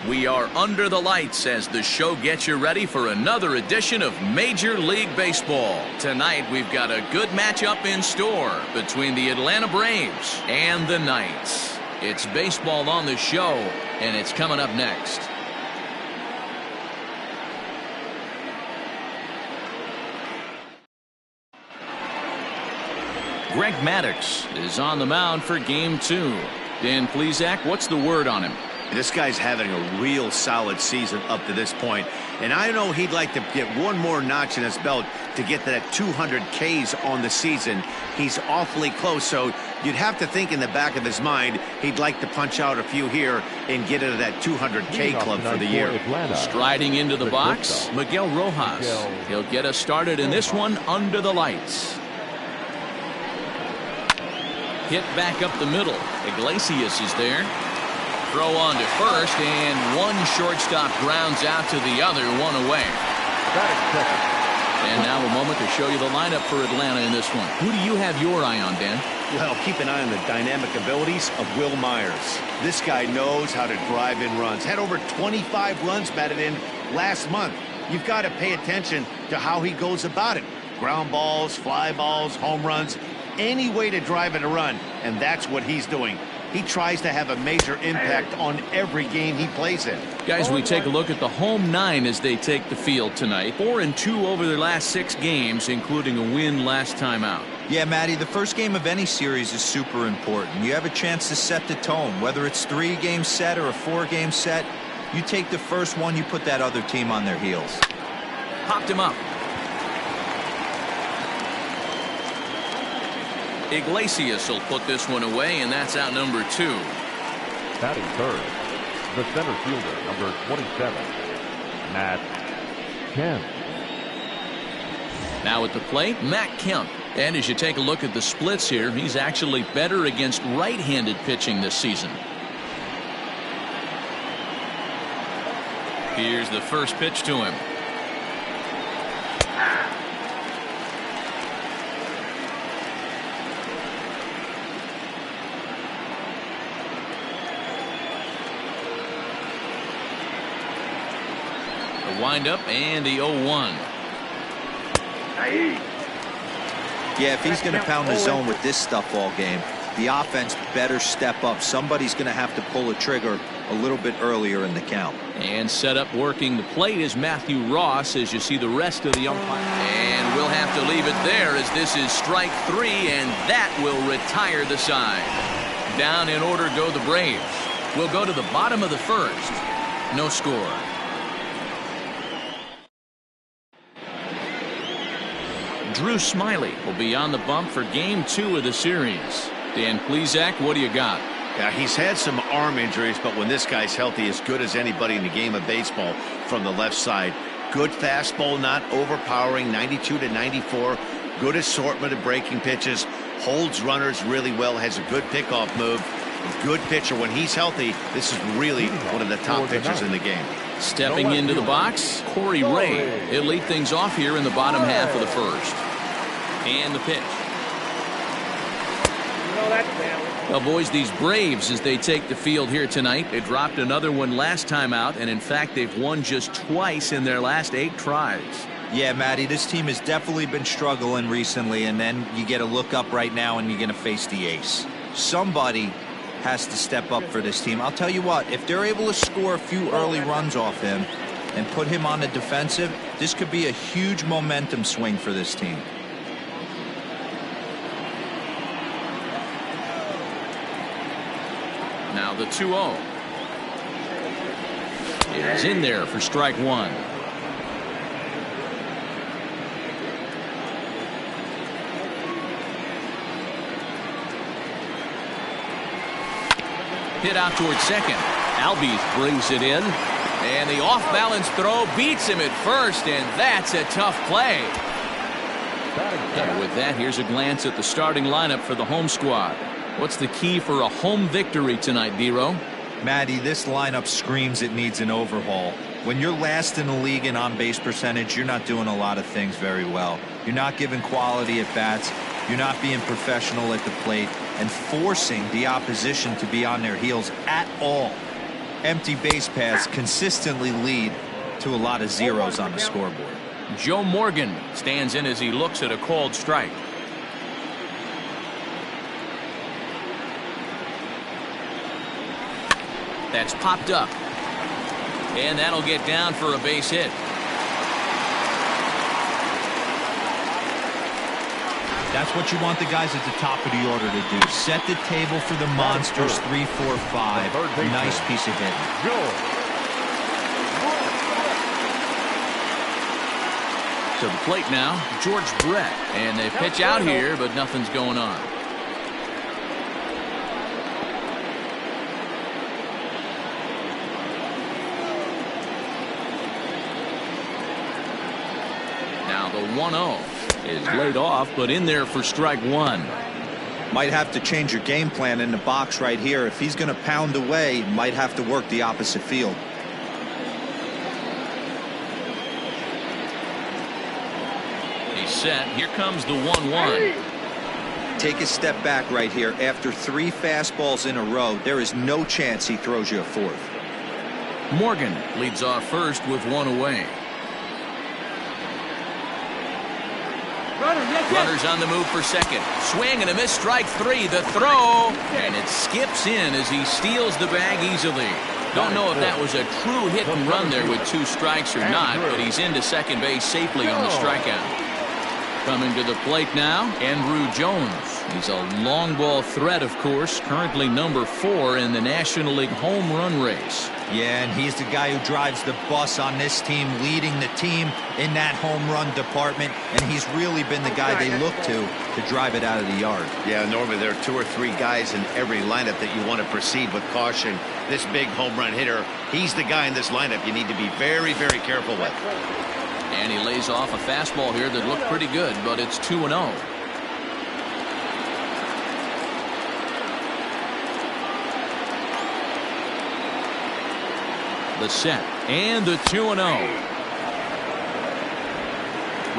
We are under the lights as the show gets you ready for another edition of Major League Baseball. Tonight we've got a good matchup in store between the Atlanta Braves and the Knights. It's baseball on the show, and it's coming up next. Greg Maddux is on the mound for Game 2. Dan Plesac, what's the word on him? This guy's having a real solid season up to this point, and I know he'd like to get one more notch in his belt to get to that 200 Ks on the season. He's awfully close, so you'd have to think in the back of his mind he'd like to punch out a few here and get into that 200K club for the year. Striding into the box, Miguel Rojas. He'll get us started in this one under the lights. Hit back up the middle. Iglesias is there. Throw on to first, and one shortstop grounds out to the other, one away. And now a moment to show you the lineup for Atlanta in this one. Who do you have your eye on, Dan? Well, keep an eye on the dynamic abilities of Will Myers. This guy knows how to drive in runs. Had over 25 runs batted in last month. You've got to pay attention to how he goes about it. Ground balls, fly balls, home runs, any way to drive in a run, and that's what he's doing. He tries to have a major impact on every game he plays in. Guys, we take a look at the home 9 as they take the field tonight. 4-2 over their last 6 games, including a win last time out. Yeah, Matty, the first game of any series is super important. You have a chance to set the tone, whether it's 3-game set or a 4-game set. You take the first one, you put that other team on their heels. Popped him up. Iglesias will put this one away, and that's out number 2. Batting third, the center fielder, number 27, Matt Kemp. Now at the plate, Matt Kemp. And as you take a look at the splits here, he's actually better against right-handed pitching this season. Here's the first pitch to him. Wind up and the 0-1. Yeah, if he's going to pound the zone with this stuff all game, the offense better step up. Somebody's going to have to pull a trigger a little bit earlier in the count. And set up working the plate is Matthew Ross as you see the rest of the umpire. And we'll have to leave it there as this is strike 3, and that will retire the side. Down in order go the Braves. We'll go to the bottom of the first. No score. Drew Smyly will be on the bump for Game 2 of the series. Dan Plesac, what do you got? Yeah, he's had some arm injuries, but when this guy's healthy, as good as anybody in the game of baseball from the left side. Good fastball, not overpowering, 92 to 94. Good assortment of breaking pitches. Holds runners really well, has a good pickoff move. A good pitcher. When he's healthy, this is really one of the top pitchers in the game. Stepping into the box, Corey Ray. He'll lead things off here in the bottom half of the first. And the pitch. Well, boys, these Braves, as they take the field here tonight, they dropped another one last time out, and in fact, they've won just twice in their last 8 tries. Yeah, Matty, this team has definitely been struggling recently, and then you get a look up right now, and you're going to face the ace. Somebody has to step up for this team. I'll tell you what, if they're able to score a few early runs off him and put him on the defensive, this could be a huge momentum swing for this team. Now the 2-0 is in there for strike 1. Hit out towards second. Albies brings it in, and the off-balance throw beats him at first, and that's a tough play. And with that, here's a glance at the starting lineup for the home squad. What's the key for a home victory tonight, D-Row? Matty, this lineup screams it needs an overhaul. When you're last in the league in on-base percentage, you're not doing a lot of things very well. You're not giving quality at bats. You're not being professional at the plate and forcing the opposition to be on their heels at all. empty base paths consistently lead to a lot of zeros on the scoreboard. Joe Morgan stands in as he looks at a called strike. That's popped up. And that'll get down for a base hit. That's what you want the guys at the top of the order to do. Set the table for the monsters. 3, 4, 5. Nice piece of hitting. To the plate now, George Brett. And they pitch out here, but nothing's going on. Now the 1-0 is laid off, but in there for strike one. Might have to change your game plan in the box right here. If he's going to pound away, might have to work the opposite field. He's set. Here comes the 1-1. Take a step back right here. After 3 fastballs in a row, there is no chance he throws you a fourth. Morgan leads off first with 1 away. Runners on the move for second. Swing and a miss, strike 3. The throw, and it skips in as he steals the bag easily. Don't know if that was a true hit and run there with 2 strikes or not, but he's into second base safely on the strikeout. Coming to the plate now, Andrew Jones. He's a long ball threat, of course, currently number 4 in the National League home run race. Yeah, and he's the guy who drives the bus on this team, leading the team in that home run department, and he's really been the guy they look to drive it out of the yard. Yeah, normally there are 2 or 3 guys in every lineup that you want to proceed with caution. This big home run hitter, he's the guy in this lineup you need to be very, very careful with. And he lays off a fastball here that looked pretty good, but it's 2-0. The set and the 2-0.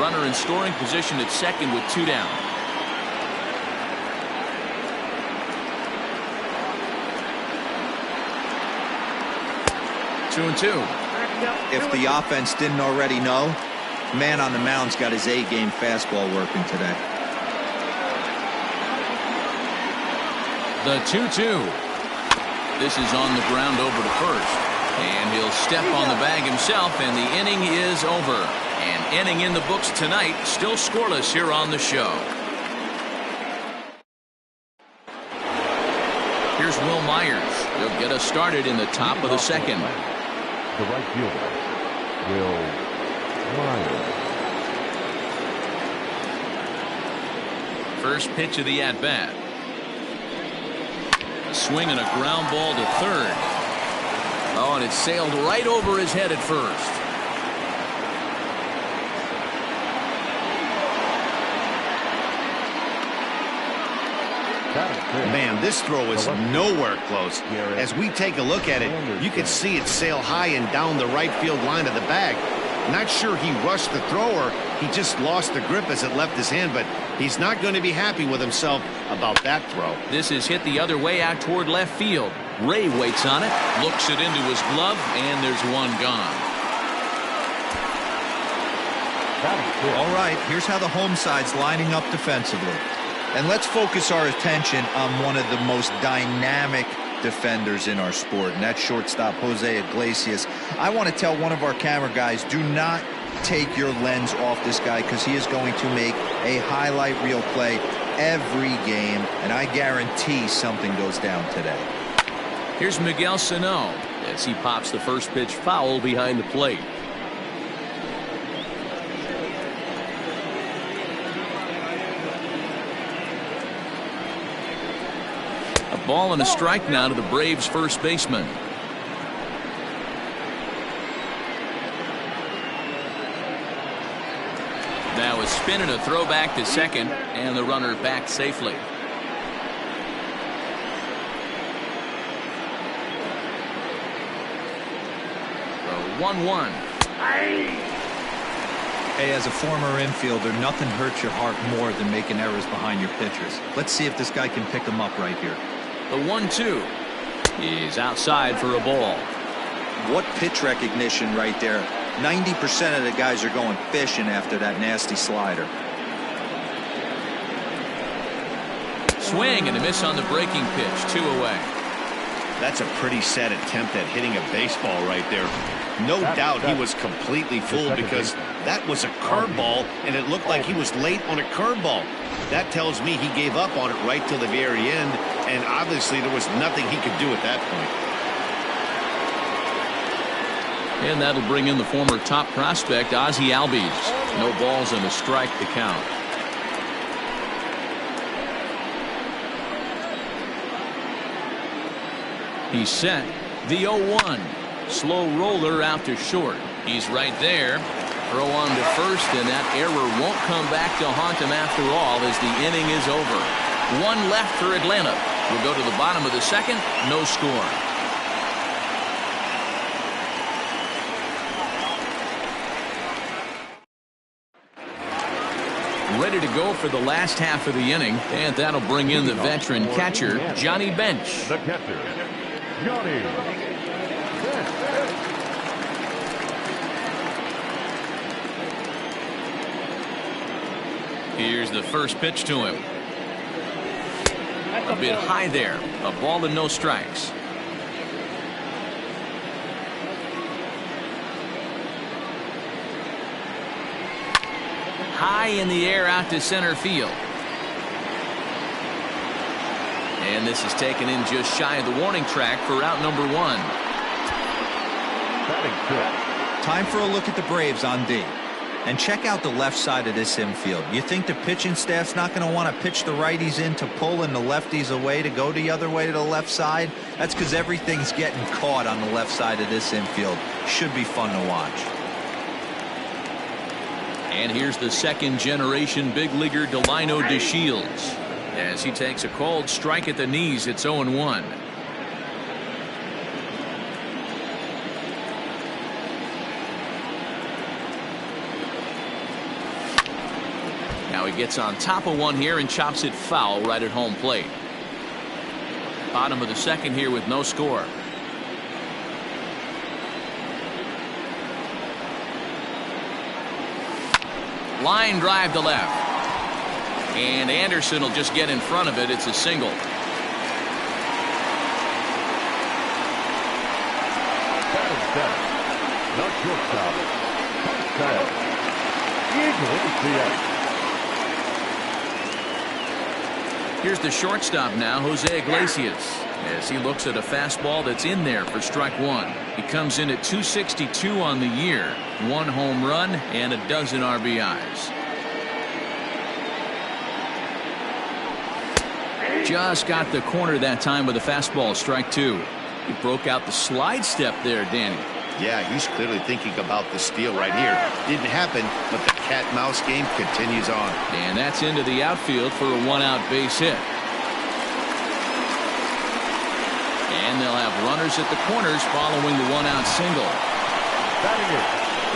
Runner in scoring position at second with 2 down. Two and 2. If the offense didn't already know, man on the mound's got his A-game fastball working today. The 2-2. This is on the ground over to first. And he'll step on the bag himself, and the inning is over. An inning in the books tonight, still scoreless here on the show. Here's Will Myers. He'll get us started in the top of the second. The right fielder, Will Myers. First pitch of the at-bat. A swing and a ground ball to third. Oh, and it sailed right over his head at first. Man, this throw is nowhere close. As we take a look at it, you can see it sail high and down the right field line of the bag. Not sure he rushed the thrower. He just lost the grip as it left his hand, but he's not going to be happy with himself about that throw. This is hit the other way out toward left field. Ray waits on it, looks it into his glove, and there's one gone. All right, here's how the home side's lining up defensively. And let's focus our attention on one of the most dynamic defenders in our sport, and that's shortstop Jose Iglesias. I want to tell one of our camera guys, do not take your lens off this guy, because he is going to make a highlight reel play every game, and I guarantee something goes down today. Here's Miguel Sano as he pops the first pitch foul behind the plate. A ball and a strike now to the Braves first baseman. Now a spin and a throw back to second, and the runner back safely. The 1-1. Hey, as a former infielder, nothing hurts your heart more than making errors behind your pitchers. Let's see if this guy can pick them up right here. The 1-2 is outside for a ball. What pitch recognition right there. 90% of the guys are going fishing after that nasty slider. Swing and a miss on the breaking pitch. 2 away. That's a pretty sad attempt at hitting a baseball right there. No doubt he was completely fooled because that was a curveball, and it looked like he was late on a curveball. That tells me he gave up on it right till the very end, and obviously there was nothing he could do at that point. And that'll bring in the former top prospect, Ozzie Albies. No balls and a strike to count. He's set. The 0-1. Slow roller out to short. He's right there. Throw on to first, and that error won't come back to haunt him after all as the inning is over. 1 left for Atlanta. We'll go to the bottom of the second. No score. Ready to go for the last half of the inning, and that'll bring in the veteran catcher, Johnny Bench. The catcher, Johnny Bench. Here's the first pitch to him. A bit high there. A ball and no strikes. High in the air out to center field. And this is taken in just shy of the warning track for out number 1. Time for a look at the Braves on D. And check out the left side of this infield. You think the pitching staff's not going to want to pitch the righties in to pull and the lefties away to go the other way to the left side? That's because everything's getting caught on the left side of this infield. Should be fun to watch. And here's the second generation big leaguer Delino DeShields. As he takes a cold strike at the knees, it's 0-1. Now he gets on top of one here and chops it foul right at home plate. Bottom of the second here with no score. Line drive to left. And Anderson will just get in front of it. It's a single. Here's the shortstop now, Jose Iglesias, as he looks at a fastball that's in there for strike 1. He comes in at 262 on the year, 1 home run and a dozen RBIs. Just got the corner that time with a fastball, strike 2. He broke out the slide step there, Danny. Yeah, he's clearly thinking about the steal right here. Didn't happen, but the cat-mouse game continues on. And that's into the outfield for a 1-out base hit. And they'll have runners at the corners following the 1-out single.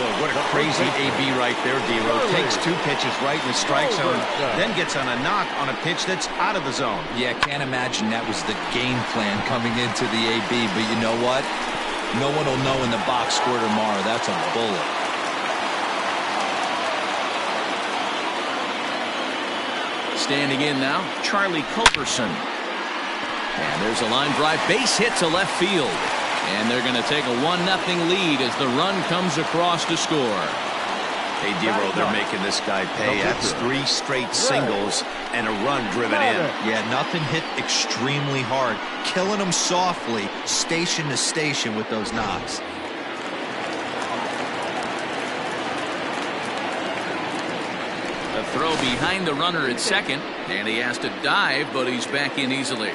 Well, what a crazy AB right there, D-Row. Takes 2 pitches right in the strike zone, then gets on a knock on a pitch that's out of the zone. Yeah, can't imagine that was the game plan coming into the AB, but you know what? No one will know in the box score tomorrow. That's a bullet. Standing in now, Charlie Culberson. And there's a line drive base hit to left field. And they're going to take a 1-0 lead as the run comes across to score. Hey, D-Row, they're making this guy pay. That's 3 straight singles and a run driven in. Yeah, nothing hit extremely hard. Killing them softly, station to station with those knocks. A throw behind the runner at second, and he has to dive, but he's back in easily.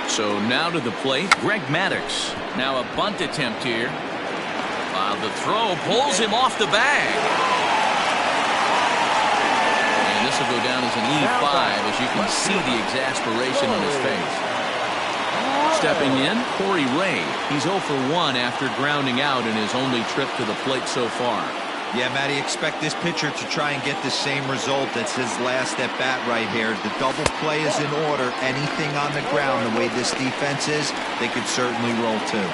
So now to the plate, Greg Maddux. Now a bunt attempt here. The throw pulls him off the bag. And this will go down as an E5 as you can see the exasperation on his face. Stepping in, Corey Ray. He's 0 for 1 after grounding out in his only trip to the plate so far. Yeah, Matty, expect this pitcher to try and get the same result as his last at bat right here. The double play is in order. Anything on the ground, the way this defense is, they could certainly roll too.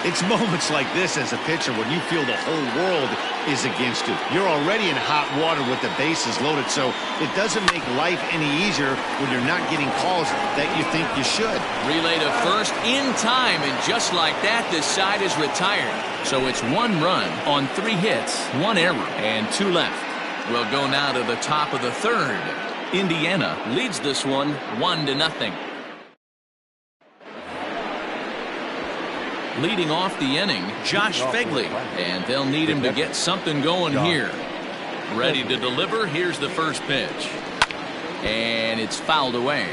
It's moments like this as a pitcher when you feel the whole world is against you. You're already in hot water with the bases loaded, so it doesn't make life any easier when you're not getting calls that you think you should. Relay to first in time, and just like that, this side is retired. So it's 1 run on 3 hits, 1 error, and 2 left. We'll go now to the top of the 3rd. Indiana leads this one 1-0. Leading off the inning, Josh Fegley, and they'll need him to get something going here. Ready to deliver. Here's the first pitch, and it's fouled away.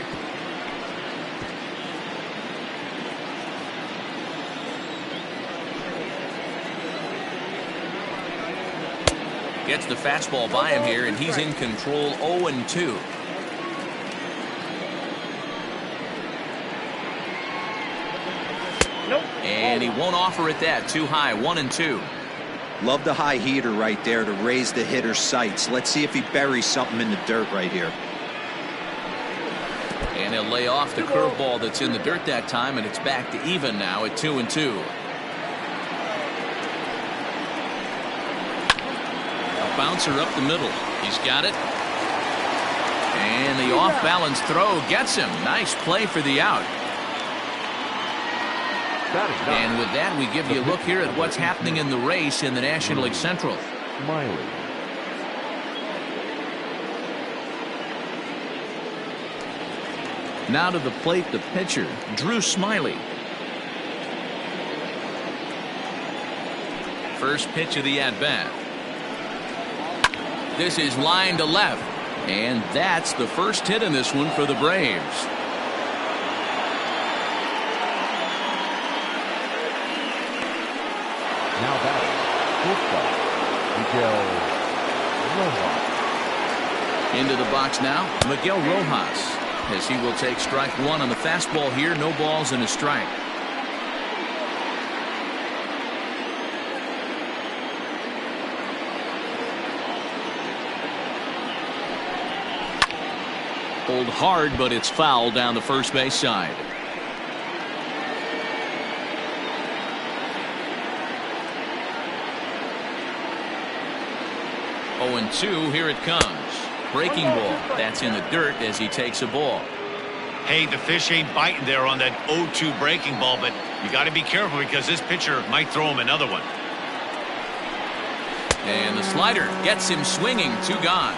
Gets the fastball by him here, and he's in control. 0-2. And he won't offer it that. Too high. 1-2. Love the high heater right there to raise the hitter's sights. Let's see if he buries something in the dirt right here. And he'll lay off the curveball that's in the dirt that time, and it's back to even now at 2-2. A bouncer up the middle. He's got it. And the off-balance throw gets him. Nice play for the out. And with that, we give you a look here at what's happening in the race in the National League Central. Smyly. Now to the plate, the pitcher, Drew Smyly. First pitch of the at-bat. This is line to left. And that's the first hit in this one for the Braves. Now batting, Miguel Rojas. Into the box now, Miguel Rojas, as he will take strike 1 on the fastball here. No balls and a strike. Pulled hard, but it's foul down the first base side. And 2, here it comes. Breaking ball. That's in the dirt as he takes a ball. Hey, the fish ain't biting there on that 0-2 breaking ball, but you got to be careful because this pitcher might throw him another one. And the slider gets him swinging. 2 gone.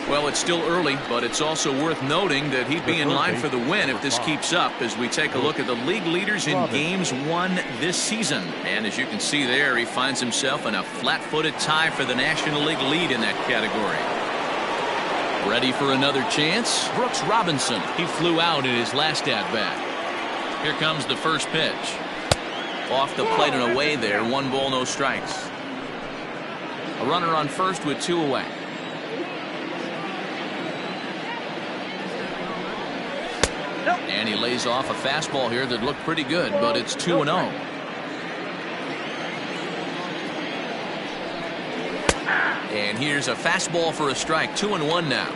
Well, it's still early, but it's also worth noting that he'd be in line for the win if this keeps up as we take a look at the league leaders in games won this season. And as you can see there, he finds himself in a flat-footed tie for the National League lead in that category. Ready for another chance? Brooks Robinson. He flew out in his last at-bat. Here comes the first pitch. Off the plate and away there. 1 ball, no strikes. A runner on first with 2 away. And he lays off a fastball here that looked pretty good, but it's 2-0. And here's a fastball for a strike. 2-1 now.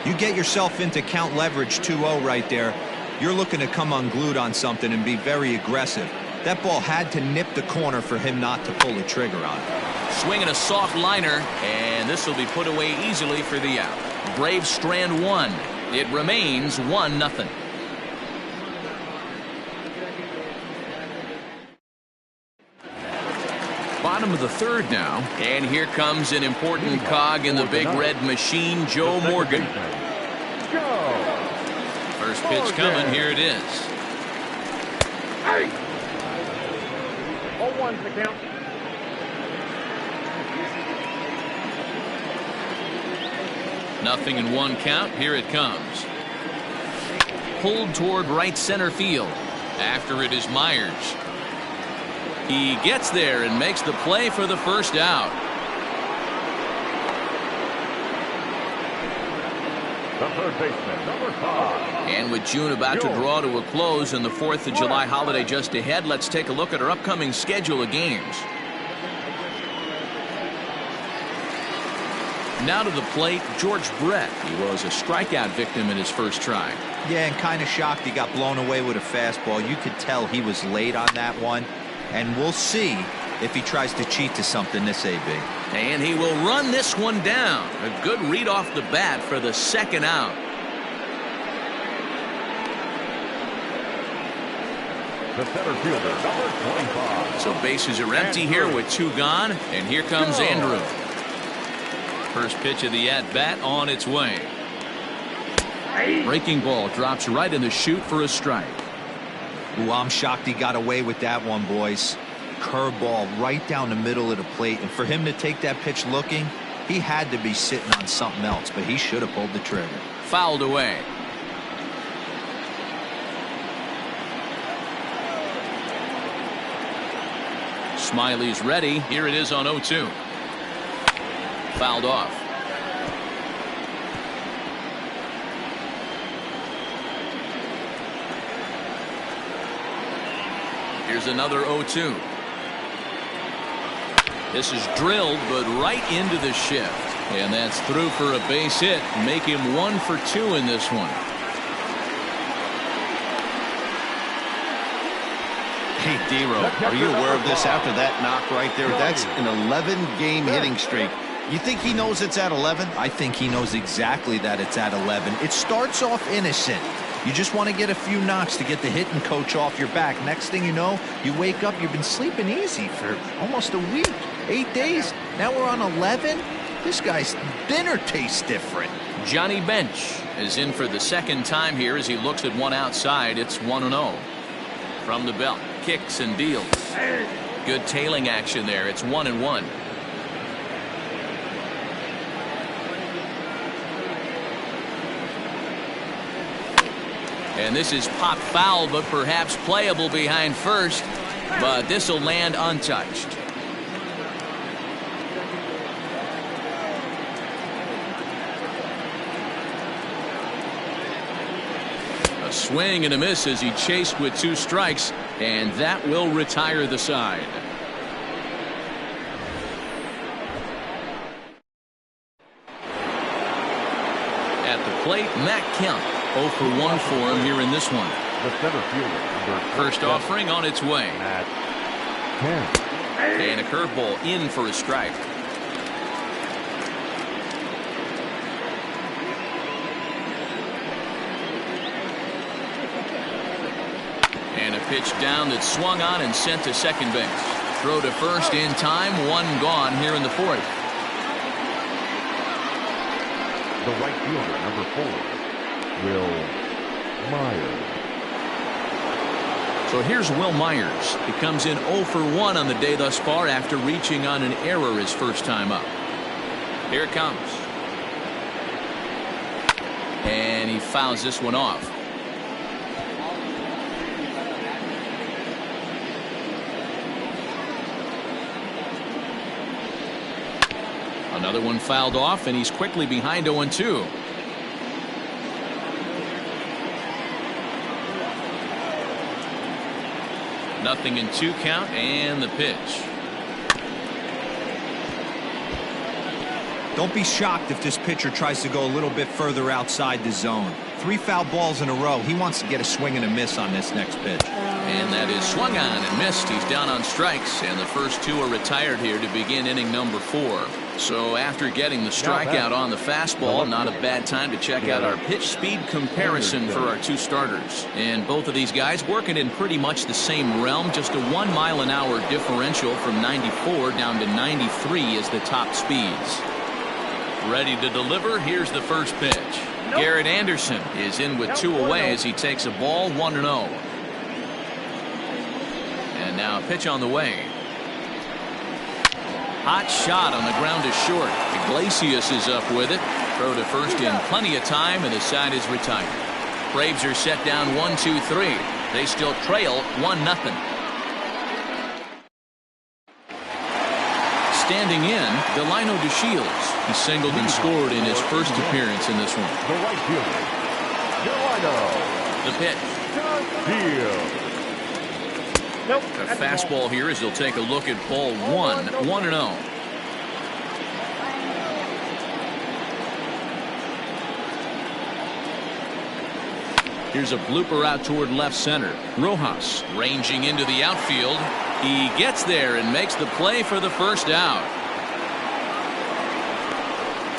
You get yourself into count leverage 2-0 right there. You're looking to come unglued on something and be very aggressive. That ball had to nip the corner for him not to pull the trigger on. Swinging a soft liner, and this will be put away easily for the out. Braves strand 1. It remains 1-0. Bottom of the 3rd now, and here comes an important cog in the big red machine, Joe Morgan. First pitch coming. Here it is. 0-1's the count. Nothing in 1 count. Here it comes. Pulled toward right center field. After it is Myers. He gets there and makes the play for the first out. The third baseman, number 5. And with June about to draw to a close and the 4th of July holiday just ahead, let's take a look at our upcoming schedule of games. Now to the plate, George Brett. He was a strikeout victim in his first try. Yeah, and kind of shocked he got blown away with a fastball. You could tell he was late on that one. And we'll see if he tries to cheat to something this AB. And he will run this one down. A good read off the bat for the second out. The center fielder, number 25. So bases are empty here with 2 gone. And here comes Andrew. First pitch of the at-bat on its way. Breaking ball drops right in the chute for a strike. Ooh, I'm shocked he got away with that one, boys. Curveball right down the middle of the plate. And for him to take that pitch looking, he had to be sitting on something else, but he should have pulled the trigger. Fouled away. Smyly's ready. Here it is on 0-2. Fouled off. Here's another 0-2. This is drilled, but right into the shift. And that's through for a base hit. Make him 1 for 2 in this one. Hey, D-Row, are you aware of this after that knock right there? That's an 11-game hitting streak. You think he knows it's at 11? I think he knows exactly that it's at 11. It starts off innocent. You just want to get a few knocks to get the hitting coach off your back. Next thing you know, you wake up, you've been sleeping easy for almost a week, 8 days. Now we're on 11. This guy's dinner tastes different. Johnny Bench is in for the second time here as he looks at one outside. It's 1-0. From the belt, kicks and deals. Good tailing action there. It's 1-1. And this is pop foul, but perhaps playable behind first. But this will land untouched. A swing and a miss as he chased with 2 strikes, and that will retire the side. At the plate, Matt Kemp. 0 for 1 for him here in this one. The center fielder, First offering on its way. at 10. And a curveball in for a strike. And a pitch down that swung on and sent to second base. Throw to first in time. 1 gone here in the 4th. The right fielder, number 4. Will Myers. So here's Will Myers. He comes in 0 for 1 on the day thus far after reaching on an error his first time up. Here it comes. And he fouls this one off. Another one fouled off, and he's quickly behind 0-2. Nothing in 2 count, and the pitch. Don't be shocked if this pitcher tries to go a little bit further outside the zone. 3 foul balls in a row. He wants to get a swing and a miss on this next pitch. And that is swung on and missed. He's down on strikes, and the first 2 are retired here to begin inning number 4. So after getting the strikeout on the fastball, not a bad time to check out our pitch speed comparison for our 2 starters. And both of these guys working in pretty much the same realm. Just a 1 mile an hour differential from 94 down to 93 is the top speeds. Ready to deliver. Here's the first pitch. Garrett Anderson is in with 2 away as he takes a ball. 1-0. And now a pitch on the way. Hot shot on the ground to short. Iglesias is up with it. Throw to first in plenty of time, and the side is retired. Braves are set down 1-2-3. They still trail 1-0. Standing in, Delino DeShields. He singled and scored in his first appearance in this one. The right fielder, Delino. The pitch. Field. Nope. A fastball here as he'll take a look at ball 1. 1-0. Here's a blooper out toward left center. Rojas ranging into the outfield. He gets there and makes the play for the first out.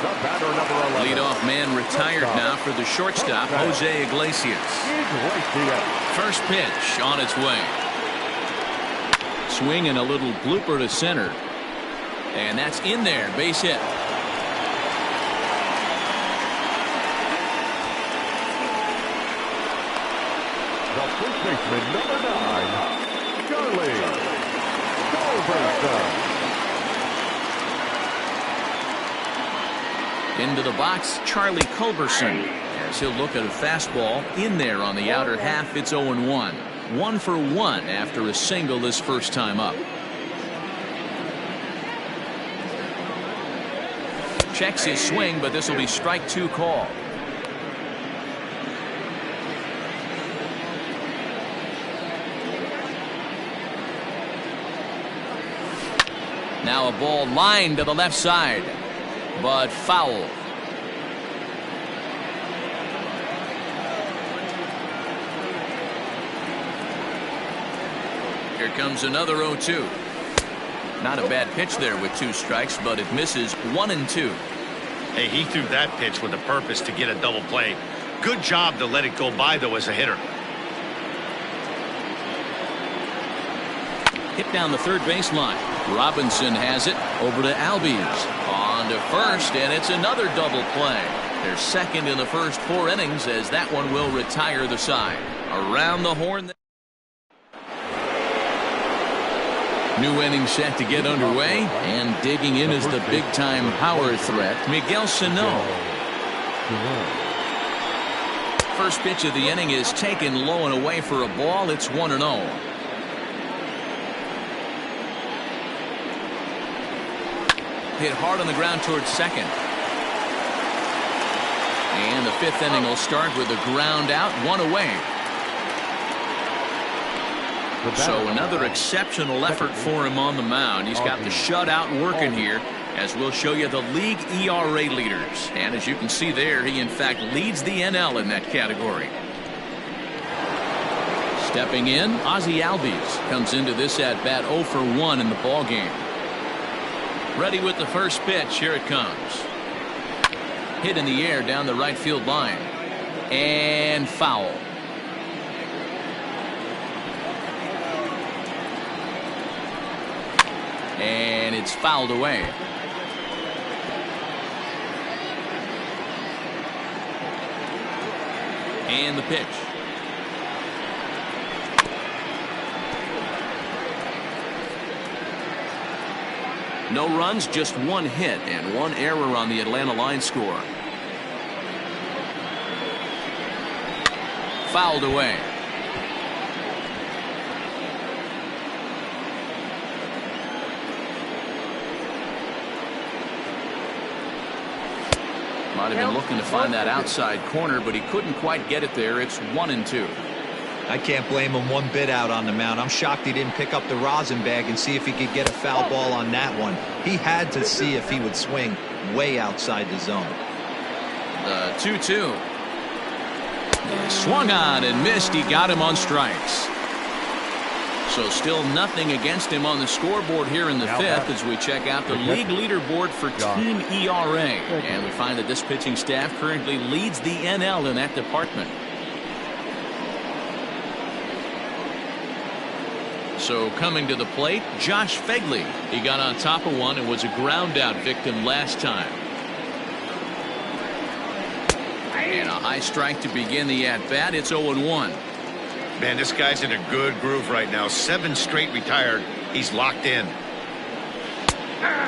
The batter, number 11. Leadoff man retired now for the shortstop, Jose Iglesias. First pitch on its way. Swing and a little blooper to center. And that's in there. Base hit. The first baseman, number 9, Charlie Culberson. Into the box, Charlie Culberson, as he'll look at a fastball in there on the outer half. It's 0-1. 1 for 1 after a single this first time up. Checks his swing, but this will be strike 2 call. Now a ball lined to the left side, but foul. Here comes another 0-2. Not a bad pitch there with 2 strikes, but it misses 1-2. Hey, he threw that pitch with a purpose to get a double play. Good job to let it go by, though, as a hitter. Hit down the third baseline. Robinson has it over to Albies. On to first, and it's another double play. They're second in the first 4 innings, as that one will retire the side. Around the horn. New inning set to get underway, and digging in is the big-time power threat, Miguel Sano. First pitch of the inning is taken low and away for a ball. It's 1-0. Hit hard on the ground towards second. And the 5th inning will start with a ground out, 1 away. So another exceptional effort for him on the mound. He's got the shutout working here, as we'll show you the league ERA leaders. And as you can see there, he in fact leads the NL in that category. Stepping in, Ozzie Albies comes into this at bat 0 for 1 in the ball game. Ready with the first pitch. Here it comes. Hit in the air down the right field line. And foul. And it's fouled away. And the pitch. No runs, just 1 hit and 1 error on the Atlanta line score. Fouled away. Might have been looking to find that outside corner, but he couldn't quite get it there. It's 1-2. I can't blame him one bit out on the mound. I'm shocked he didn't pick up the rosin bag and see if he could get a foul ball on that one. He had to see if he would swing way outside the zone. The 2-2. Swung on and missed. He got him on strikes. So still nothing against him on the scoreboard here in the 5th as we check out the league leaderboard for team ERA. And we find that this pitching staff currently leads the NL in that department. So coming to the plate, Josh Phegley. He got on top of one and was a ground out victim last time. And a high strike to begin the at-bat. It's 0-1. Man, this guy's in a good groove right now. 7 straight retired. He's locked in.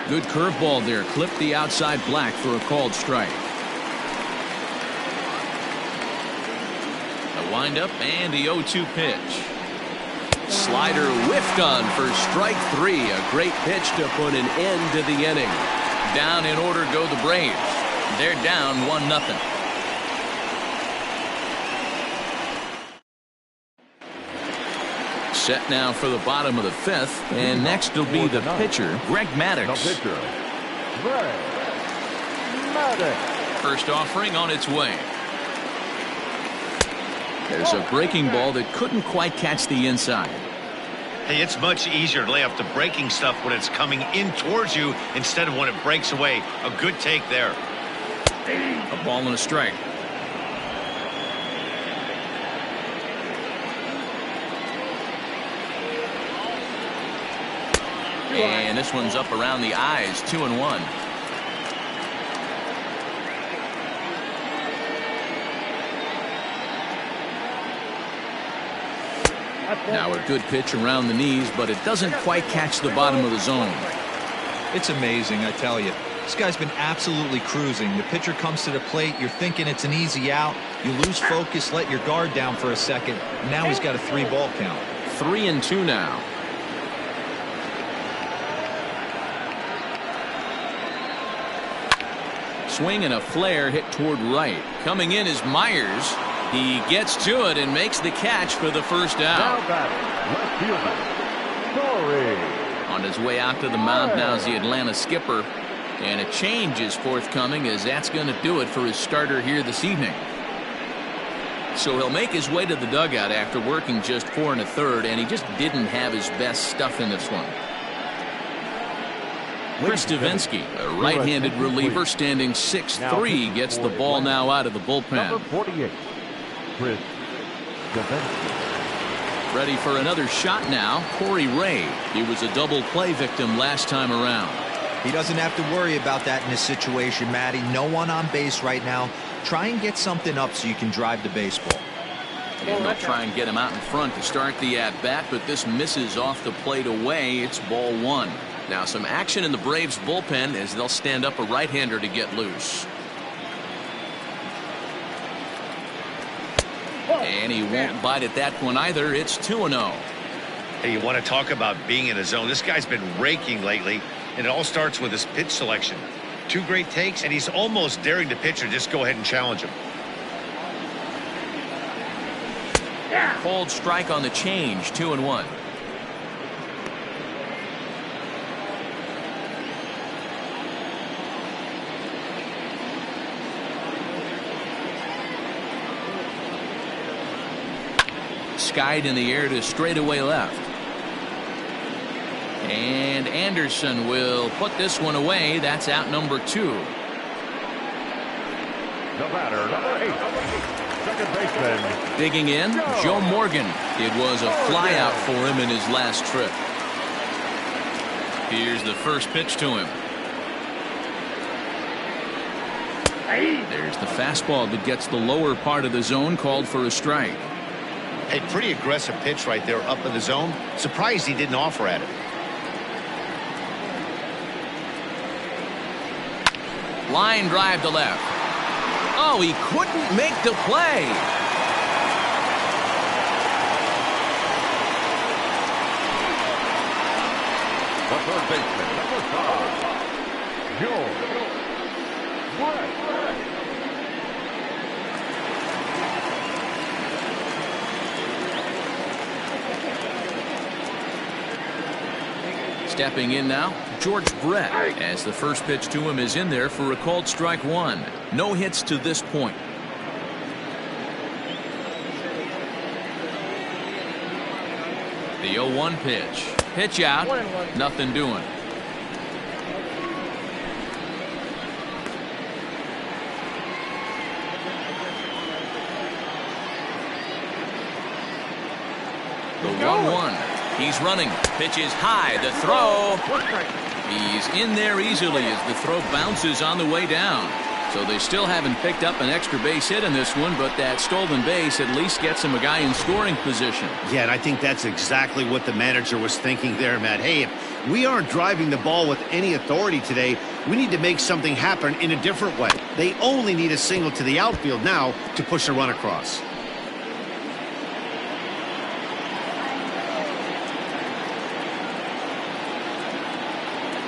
Good curveball there. Clipped the outside black for a called strike. The windup and the 0-2 pitch. Slider whiffed on for strike 3. A great pitch to put an end to the inning. Down in order go the Braves. They're down 1-0. Set now for the bottom of the 5th, and next will be the pitcher, Greg Maddux. The pitcher, Greg Maddux. First offering on its way. There's a breaking ball that couldn't quite catch the inside. Hey, it's much easier to lay off the breaking stuff when it's coming in towards you instead of when it breaks away. A good take there. A ball and a strike. And this one's up around the eyes, 2-1. Now a good pitch around the knees, but it doesn't quite catch the bottom of the zone. It's amazing, I tell you. This guy's been absolutely cruising. The pitcher comes to the plate. You're thinking it's an easy out. You lose focus, let your guard down for a second. Now he's got a 3-ball count. 3-2 now. Swing and a flare hit toward right. Coming in is Myers. He gets to it and makes the catch for the first out. Left fielder, Story. On his way out to the mound now is the Atlanta skipper. And a change is forthcoming, as that's going to do it for his starter here this evening. So he'll make his way to the dugout after working just 4 1/3, and he just didn't have his best stuff in this one. Chris Davinsky, a right-handed reliever, standing 6'3", gets the ball now out of the bullpen. Number 48, Chris Davinsky. Ready for another shot now, Corey Ray. He was a double play victim last time around. He doesn't have to worry about that in this situation, Matty. No one on base right now. Try and get something up so you can drive the baseball. And they'll try and get him out in front to start the at-bat, but this misses off the plate away. It's ball 1. Now some action in the Braves bullpen as they'll stand up a right-hander to get loose. And he won't bite at that one either. It's 2-0. Hey, you want to talk about being in a zone? This guy's been raking lately, and it all starts with his pitch selection. 2 great takes, and he's almost daring the pitcher just go ahead and challenge him. Cold strike on the change, 2-1. Skied in the air to straightaway left. And Anderson will put this one away. That's out number 2. The batter, number 8, second baseman. Digging in, Joe Morgan. It was a flyout for him in his last trip. Here's the first pitch to him. There's the fastball that gets the lower part of the zone, called for a strike. Hey, pretty aggressive pitch right there up in the zone. Surprised he didn't offer at it. Line drive to left. Oh, he couldn't make the play. The third baseman, number 5, Joe Brett. Stepping in now, George Brett, as the first pitch to him is in there for a called strike 1. No hits to this point. The 0-1 pitch. Pitch out. Nothing doing. The 1-1. He's running. Pitch is high. The throw. He's in there easily as the throw bounces on the way down. So they still haven't picked up an extra base hit in this one, but that stolen base at least gets him a guy in scoring position. Yeah, and I think that's exactly what the manager was thinking there, Matt. Hey, if we aren't driving the ball with any authority today, we need to make something happen in a different way. They only need a single to the outfield now to push a run across.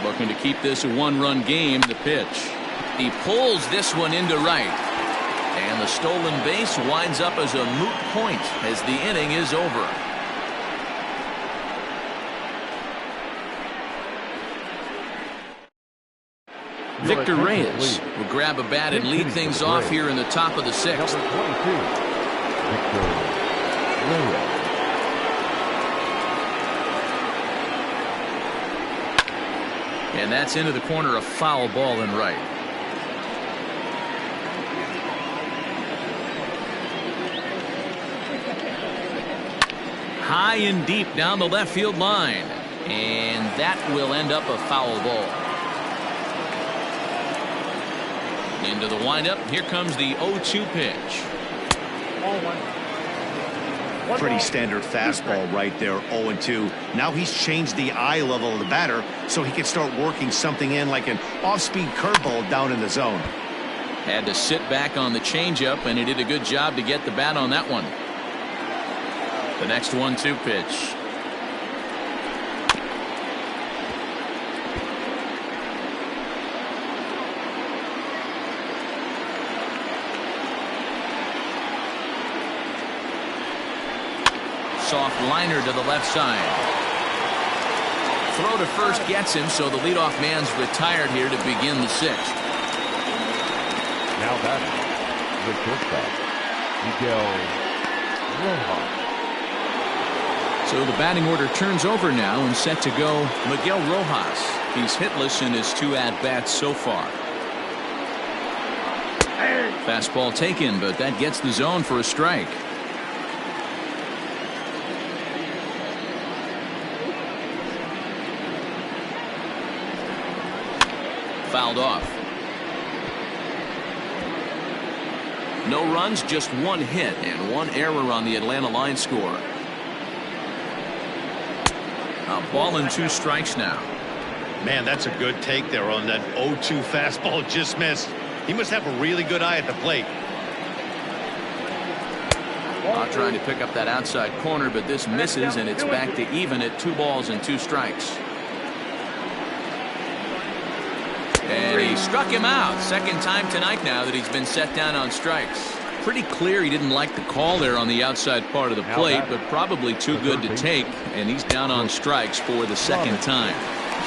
Looking to keep this a 1-run game. The pitch. He pulls this one into right. And the stolen base winds up as a moot point as the inning is over. Victor Reyes will grab a bat and lead things off here in the top of the 6th. And that's into the corner, a foul ball and right. High and deep down the left field line. And that will end up a foul ball. Into the windup. Here comes the 0-2 pitch. Pretty standard fastball right there, 0-2. Now he's changed the eye level of the batter so he can start working something in like an off-speed curveball down in the zone. Had to sit back on the changeup, and he did a good job to get the bat on that one. The next 1-2 pitch. Soft liner to the left side. Throw to first gets him, so the leadoff man's retired here to begin the sixth. Now batting, the shortstop, Miguel Rojas. So the batting order turns over now and set to go Miguel Rojas. He's hitless in his 2 at-bats so far. Fastball taken, but that gets the zone for a strike. Fouled off. No runs, just 1 hit and 1 error on the Atlanta line score. A ball and 2 strikes now. Man, that's a good take there on that 0-2 fastball, just missed. He must have a really good eye at the plate. Trying to pick up that outside corner, but this misses, and it's back to even at 2 balls and 2 strikes. And he struck him out. Second time tonight now that he's been set down on strikes. Pretty clear he didn't like the call there on the outside part of the plate, but probably too good to take, and he's down on strikes for the second time.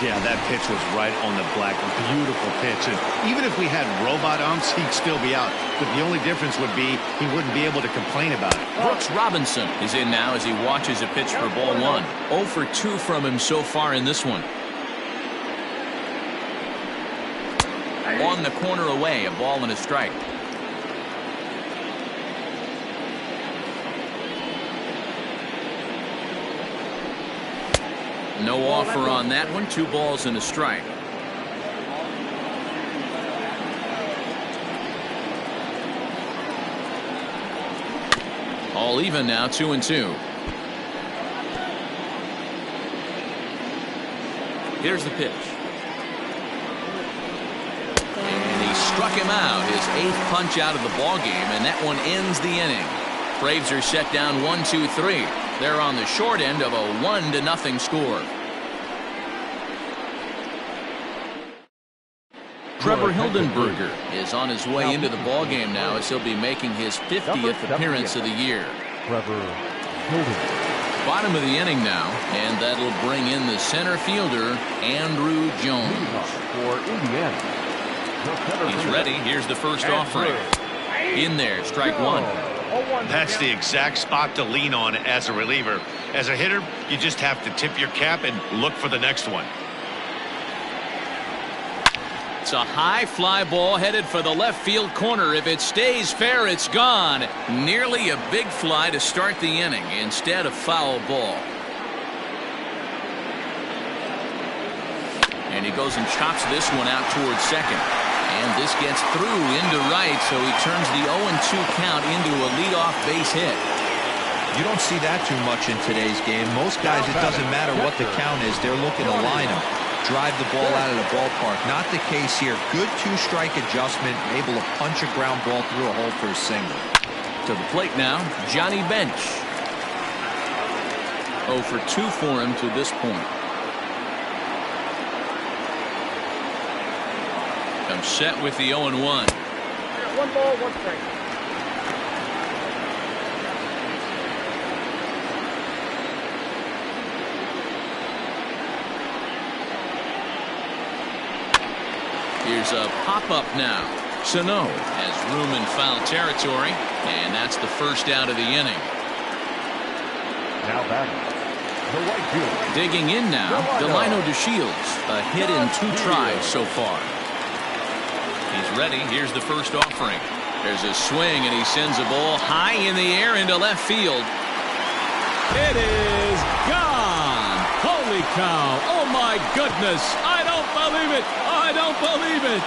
Yeah, that pitch was right on the black. A beautiful pitch. And even if we had robot umps, he'd still be out. But the only difference would be he wouldn't be able to complain about it. Brooks Robinson is in now as he watches a pitch for ball 1. 0 for 2 from him so far in this one. On the corner away, a ball and a strike. No offer on that one. 2 balls and a strike. All even now, 2-2. Here's the pitch. Struck him out, his 8th punch out of the ball game, and that one ends the inning. Braves are set down 1-2-3. They're on the short end of a 1-0 score. Trevor Hildenberger is on his way into the ball game now as he'll be making his 50th appearance of the year. Trevor Hildenberger. Bottom of the inning now, and that'll bring in the center fielder, Andrew Jones. For Indiana. He's ready. Here's the first offering. In there, strike 1. That's the exact spot to lean on as a reliever. As a hitter, you just have to tip your cap and look for the next one. It's a high fly ball headed for the left field corner. If it stays fair, it's gone. Nearly a big fly to start the inning. Instead, a foul ball. And he goes and chops this one out towards second. And this gets through into right, so he turns the 0-2 count into a leadoff base hit. You don't see that too much in today's game. Most guys, it doesn't matter what the count is. They're looking to line him, drive the ball out of the ballpark. Not the case here. Good 2-strike adjustment, able to punch a ground ball through a hole for a single. To the plate now, Johnny Bench. 0 for 2 for him to this point. I'm set with the 0-1. 1 ball, 1 strike. Here's a pop-up now. Sano has room in foul territory, and that's the first out of the inning. Now batting, the right fielder. Digging in now, Delino DeShields. A hit in 2 tries so far. He's ready. Here's the first offering. There's a swing, and he sends a ball high in the air into left field. It is gone. Holy cow. Oh, my goodness. I don't believe it. I don't believe it.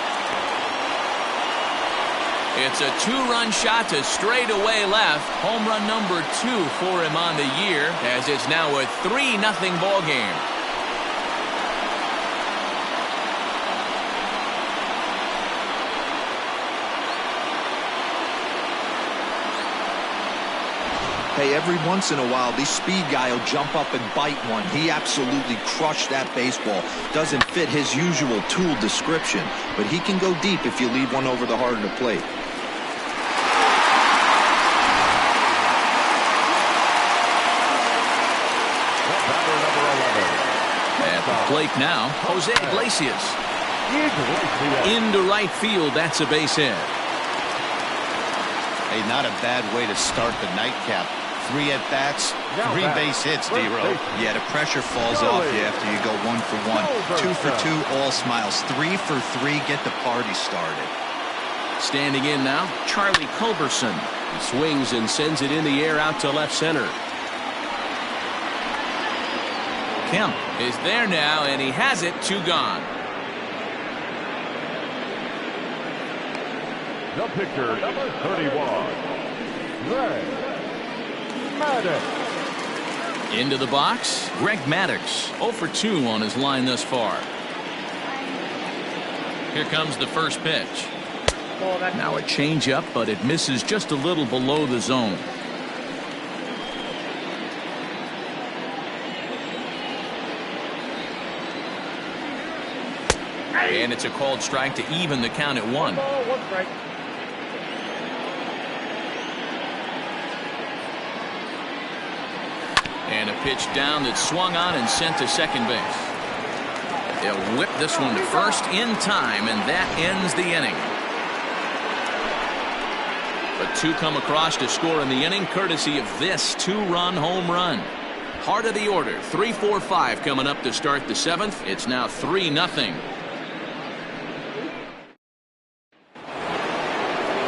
It's a 2-run shot to straightaway left. Home run number 2 for him on the year, as it's now a 3-0 ball game. Hey, every once in a while, this speed guy will jump up and bite one. He absolutely crushed that baseball. Doesn't fit his usual tool description, but he can go deep if you leave one over the heart of the plate. Batter number 11. At the plate now, Jose Iglesias. Into right field, that's a base hit. Hey, not a bad way to start the nightcap. 3 at-bats, 3 base hits, D-Row. Yeah, the pressure falls off you after you go 1 for 1. 2 for 2, all smiles. 3 for 3, get the party started. Standing in now, Charlie Culberson. He swings and sends it in the air out to left center. Kemp is there now, and he has it. 2 gone. The pitcher, number 31, Maddux. Into the box, Greg Maddux. 0 for 2 on his line thus far. Here comes the first pitch. Now a changeup, but it misses just a little below the zone. And it's a called strike to even the count at 1. And a pitch down that's swung on and sent to second base. They'll whip this one to first in time, and that ends the inning. But 2 come across to score in the inning, courtesy of this 2-run home run. Heart of the order, 3-4-5 coming up to start the 7th. It's now 3-0.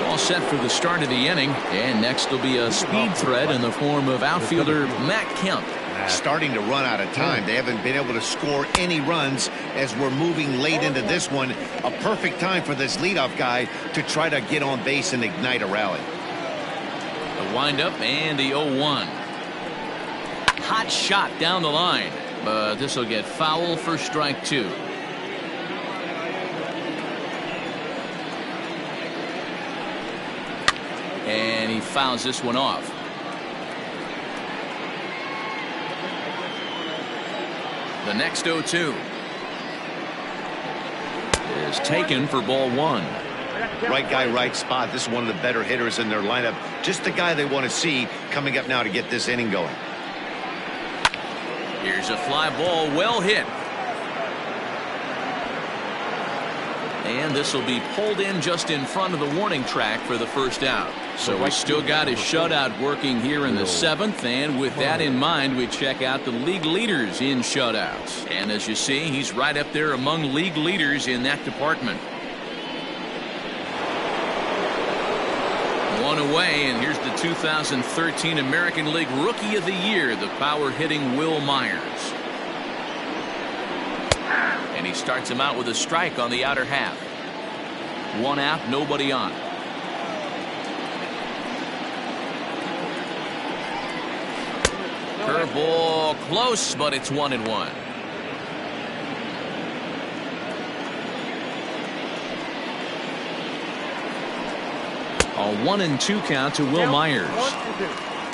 All set for the start of the inning, and next will be a speed threat in the form of outfielder Matt Kemp. Starting to run out of time. They haven't been able to score any runs as we're moving late into this one. A perfect time for this leadoff guy to try to get on base and ignite a rally. The windup and the 0-1. Hot shot down the line, but this will get foul for strike 2. And he fouls this one off. The next 0-2 is taken for ball 1. Right guy, right spot. This is one of the better hitters in their lineup. Just the guy they want to see coming up now to get this inning going. Here's a fly ball, well hit. And this will be pulled in just in front of the warning track for the first out. So we still got his shutout working here in the 7th, and with that in mind, we check out the league leaders in shutouts. And as you see, he's right up there among league leaders in that department. 1 away, and here's the 2013 American League Rookie of the Year, the power-hitting Will Myers. And he starts him out with a strike on the outer half. 1 out, nobody on. Curveball close, but it's 1-1. A 1-2 count to Will Myers.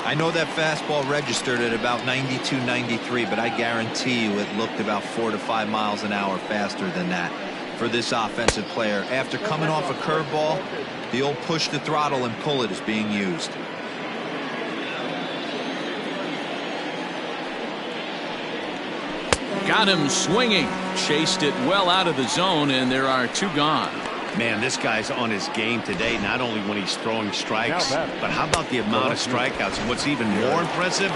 I know that fastball registered at about 92, 93, but I guarantee you it looked about 4 to 5 miles an hour faster than that for this offensive player. After coming off a curveball, the old push the throttle and pull it is being used. Got him swinging. Chased it well out of the zone, and there are 2 gone. Man, this guy's on his game today, not only when he's throwing strikes, but how about the amount of strikeouts? And what's even more impressive,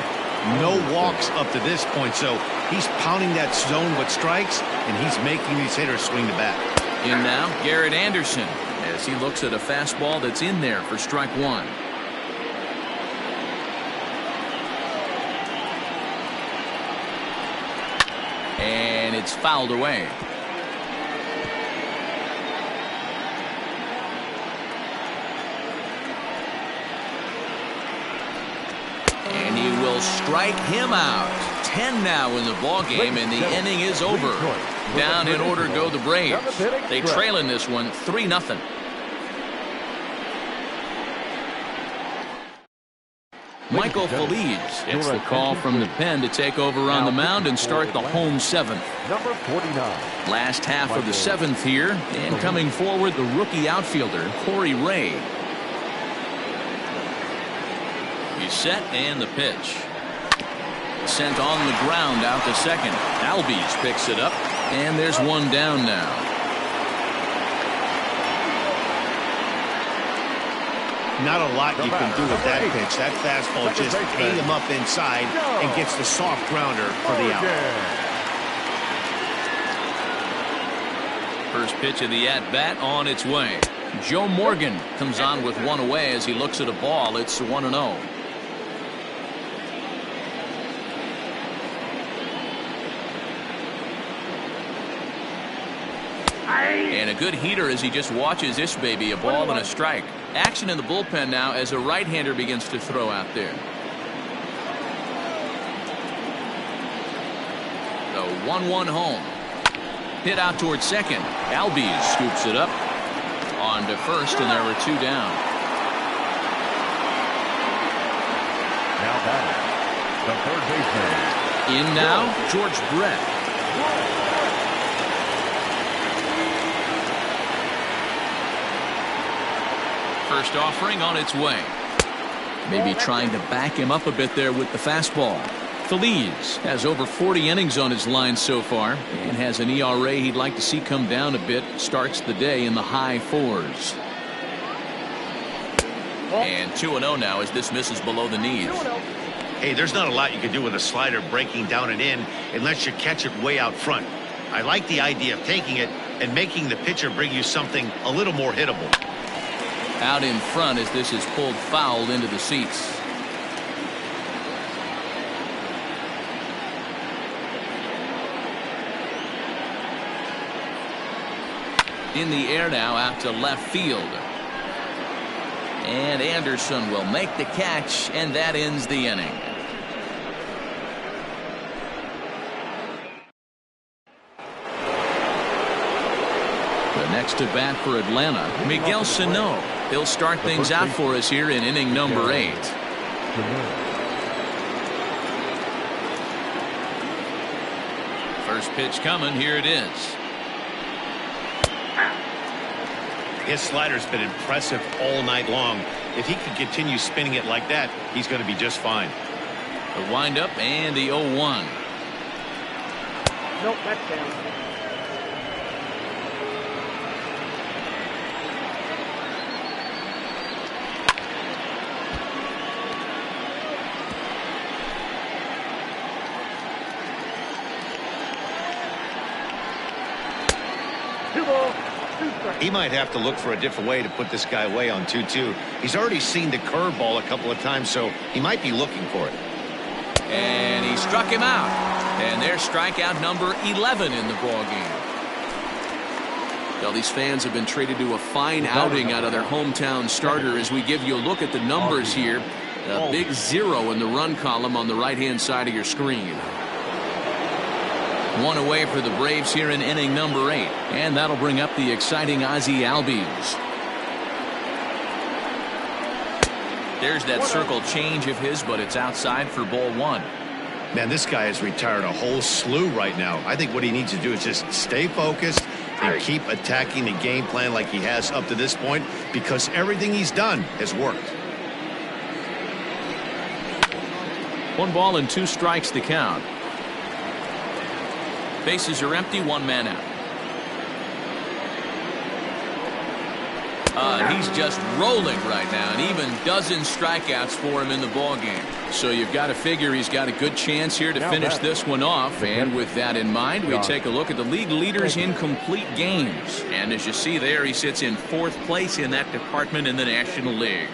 no walks up to this point. So he's pounding that zone with strikes, and he's making these hitters swing the bat. In now, Garrett Anderson, as he looks at a fastball that's in there for strike one. And it's fouled away. And he will strike him out. 10 now in the ball game, and the inning is over. Down in order go the Braves. They trail in this one 3-0. Michael Feliz gets the call from the pen to take over on the mound and start the home seventh. Number 49. Last half of the seventh here, and coming forward, the rookie outfielder, Corey Ray. He's set, and the pitch. Sent on the ground out to second. Albies picks it up, and there's one down now. Not a lot you can do with that pitch. That fastball just ate him up inside and gets the soft grounder for the out. First pitch of the at-bat on its way. Joe Morgan comes on with one away as he looks at a ball. It's 1-0. And a good heater as he just watches this baby, a ball and a strike. Action in the bullpen now as a right-hander begins to throw out there. The 1-1 home. Hit out towards second. Albies scoops it up on to first, and there were two down. Now batting, the third baseman. In now, George Brett. First offering on its way. Maybe trying to back him up a bit there with the fastball. Feliz has over 40 innings on his line so far and has an ERA he'd like to see come down a bit. Starts the day in the high fours. And 2-0 now as this misses below the knees. Hey, there's not a lot you can do with a slider breaking down and in unless you catch it way out front. I like the idea of taking it and making the pitcher bring you something a little more hittable. Out in front as this is pulled foul into the seats. In the air now out to left field. And Anderson will make the catch, and that ends the inning. The next to bat for Atlanta, Miguel Sano. He'll start things out for us here in inning number 8. First pitch coming. Here it is. His slider's been impressive all night long. If he can continue spinning it like that, he's going to be just fine. The windup and the 0-1. Nope, that's down. He might have to look for a different way to put this guy away on 2-2. He's already seen the curveball a couple of times, so he might be looking for it. And he struck him out. And there's strikeout number 11 in the ballgame. Well, these fans have been treated to a fine outing out of their hometown starter as we give you a look at the numbers here. A big 0 in the run column on the right-hand side of your screen. One away for the Braves here in inning number 8. And that'll bring up the exciting Ozzie Albies. There's that circle change of his, but it's outside for ball 1. Man, this guy has retired a whole slew right now. I think what he needs to do is just stay focused and keep attacking the game plan like he has up to this point, because everything he's done has worked. 1 ball and 2 strikes the count. Bases are empty, 1 man out. He's just rolling right now, and even dozens strikeouts for him in the ballgame. So you've got to figure he's got a good chance here to finish this one off. And with that in mind, we take a look at the league leaders in complete games. And as you see there, he sits in 4th place in that department in the National League.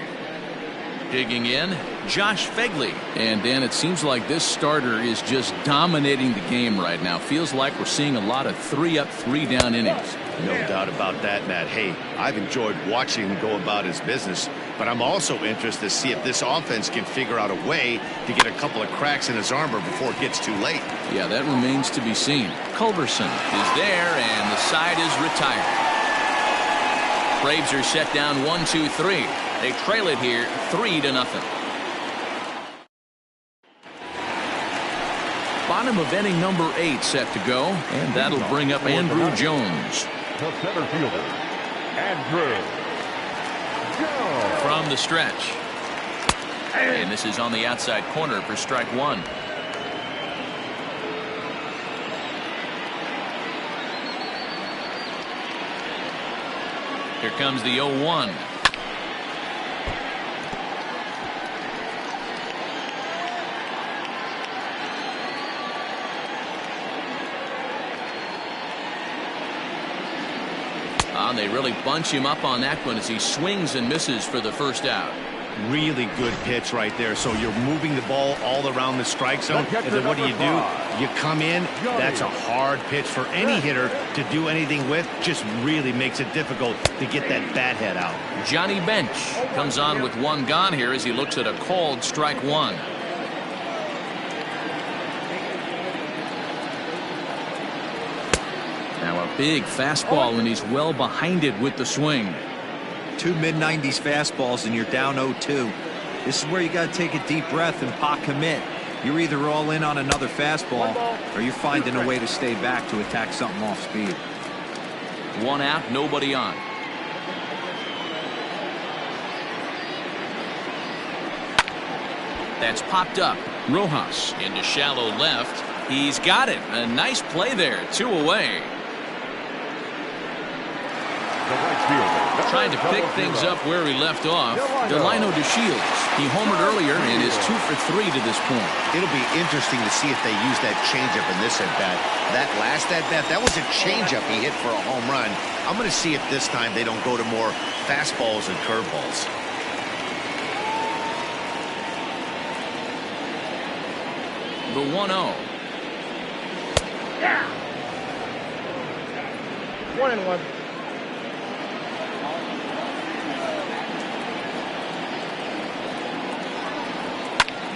Digging in, Josh Fegley. And Dan, it seems like this starter is just dominating the game right now. Feels like we're seeing a lot of 3-up, 3-down innings. No doubt about that, Matt. Hey, I've enjoyed watching him go about his business, but I'm also interested to see if this offense can figure out a way to get a couple of cracks in his armor before it gets too late. Yeah, that remains to be seen. Culberson is there, and the side is retired. Braves are set down 1-2-3. They trail it here 3-0. Bottom of inning number 8 set to go, and that'll bring up Andrew Jones. The center fielder, Andrew Jones. From the stretch. And this is on the outside corner for strike 1. Here comes the 0-1. They really bunch him up on that one as he swings and misses for the first out. Really good pitch right there. So you're moving the ball all around the strike zone, and then what do? You come in. That's a hard pitch for any hitter to do anything with. Just really makes it difficult to get that bat head out. Johnny Bench comes on with 1 gone here as he looks at a called strike 1. Now a big fastball, and he's well behind it with the swing. 2 mid-90s fastballs and you're down 0-2. This is where you got to take a deep breath and pot commit. You're either all in on another fastball or you're finding a way to stay back to attack something off speed. 1 out, nobody on. That's popped up. Rojas into shallow left. He's got it. A nice play there. 2 away. Trying to pick things up where he left off. Delino DeShields. He homered earlier and is 2 for 3 to this point. It'll be interesting to see if they use that changeup in this at-bat. That last at-bat, that was a changeup he hit for a home run. I'm going to see if this time they don't go to more fastballs and curveballs. The 1-0. Yeah. 1-1.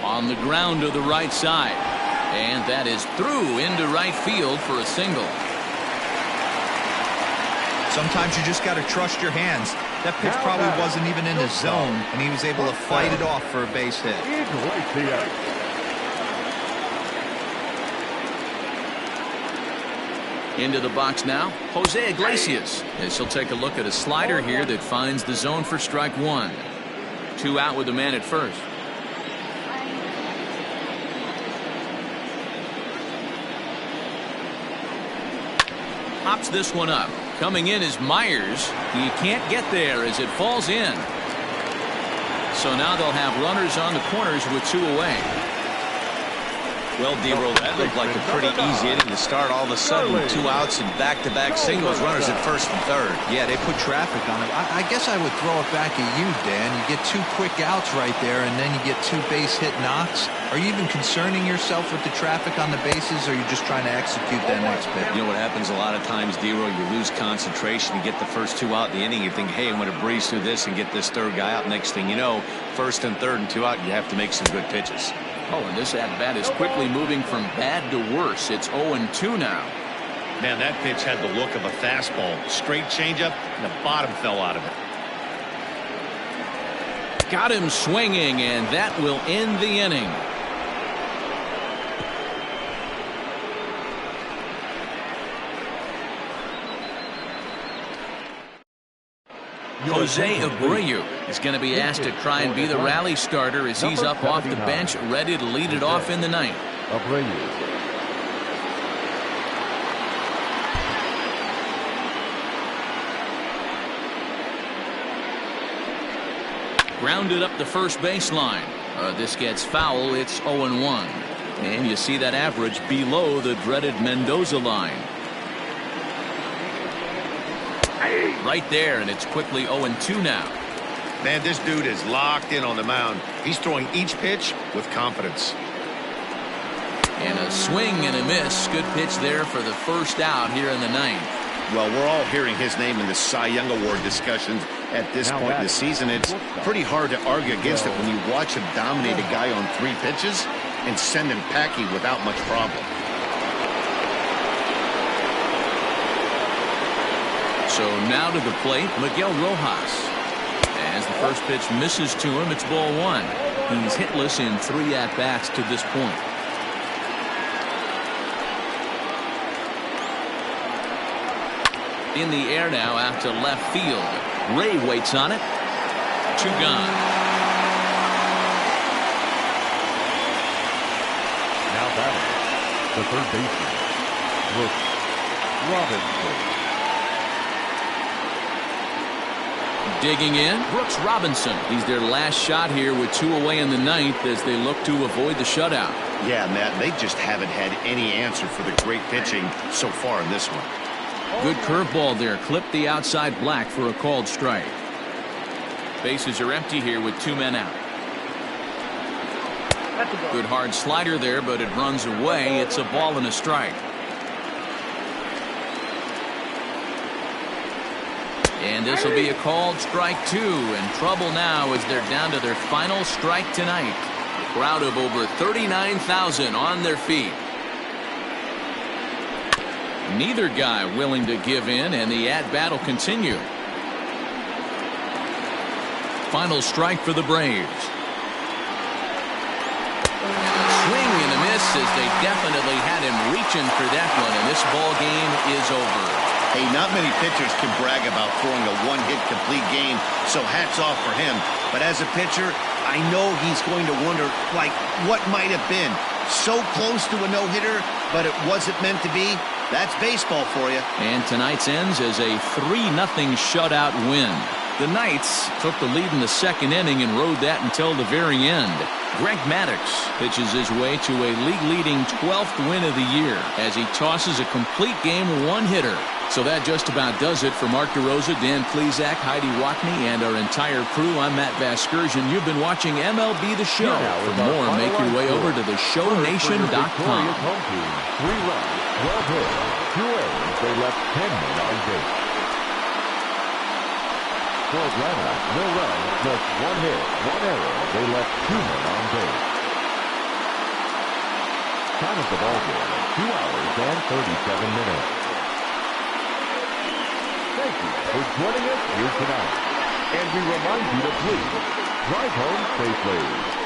On the ground to the right side. And that is through into right field for a single. Sometimes you just got to trust your hands. That pitch probably wasn't even in the zone, and he was able to fight it off for a base hit. Into the box now, Jose Iglesias. As he'll take a look at a slider here that finds the zone for strike 1. 2 out with the man at first. Pops this one up. Coming in is Myers. He can't get there as it falls in. So now they'll have runners on the corners with 2 away. Well, D-Roll, that looked like a pretty easy inning to start. All of a sudden, 2 outs and back-to-back singles, runners at first and third. Yeah, they put traffic on him. I guess I would throw it back at you, Dan. You get 2 quick outs right there, and then you get 2 base hit knocks. Are you even concerning yourself with the traffic on the bases, or are you just trying to execute that next pitch? You know what happens a lot of times, D-Roll, you lose concentration. You get the first 2 out in the inning. You think, hey, I'm going to breeze through this and get this 3rd guy out. Next thing you know, 1st and 3rd and 2 out, you have to make some good pitches. Oh, and this at-bat is quickly moving from bad to worse. It's 0-2 now. Man, that pitch had the look of a fastball. Straight changeup, and the bottom fell out of it. Got him swinging, and that will end the inning. Jose Abreu is going to be asked to try and be the rally starter as he's up off the bench, ready to lead it off in the 9th. Grounded up the first baseline. This gets foul. It's 0-1. And you see that average below the dreaded Mendoza line. Right there, and it's quickly 0-2 now. Man, this dude is locked in on the mound. He's throwing each pitch with confidence. And a swing and a miss. Good pitch there for the first out here in the ninth. Well, we're all hearing his name in the Cy Young Award discussions at this point in the season. It's pretty hard to argue against it when you watch him dominate a guy on 3 pitches and send him packing without much problem. So now to the plate, Miguel Rojas. As the first pitch misses to him, it's ball 1. He's hitless in 3 at-bats to this point. In the air now out to left field. Ray waits on it. 2 gone. Now batting, the third baseman, Brooks Robinson. Digging in, Brooks Robinson. He's their last shot here with 2 away in the ninth as they look to avoid the shutout. Yeah, Matt, they just haven't had any answer for the great pitching so far in this one. Good curveball there. Clipped the outside black for a called strike. Bases are empty here with 2 men out. Good hard slider there, but it runs away. It's a ball and a strike. And this will be a called strike 2. And trouble now as they're down to their final strike tonight. A crowd of over 39,000 on their feet. Neither guy willing to give in, and the at-bat will continue. Final strike for the Braves. Swing and a miss as they definitely had him reaching for that one, and this ball game is over. Hey, not many pitchers can brag about throwing a 1-hit complete game, so hats off for him. But as a pitcher, I know he's going to wonder, like, what might have been. So close to a no-hitter, but it wasn't meant to be. That's baseball for you. And tonight's ends as a 3-0 shutout win. The Knights took the lead in the second inning and rode that until the very end. Greg Maddux pitches his way to a league-leading 12th win of the year as he tosses a complete game 1-hitter. So that just about does it for Mark DeRosa, Dan Plesac, Heidi Wackney, and our entire crew. I'm Matt Vasgersian. You've been watching MLB The Show. For more, make your way over to theshownation.com. 3 runs, 12 hits, 2 errors. They left 10 men on base. For Atlanta, no runs, just 1 hit, 1 error. They left 2 men on base. Time of the ball game, 2 hours and 37 minutes. Thank you for joining us here tonight. And we remind you to please drive home safely.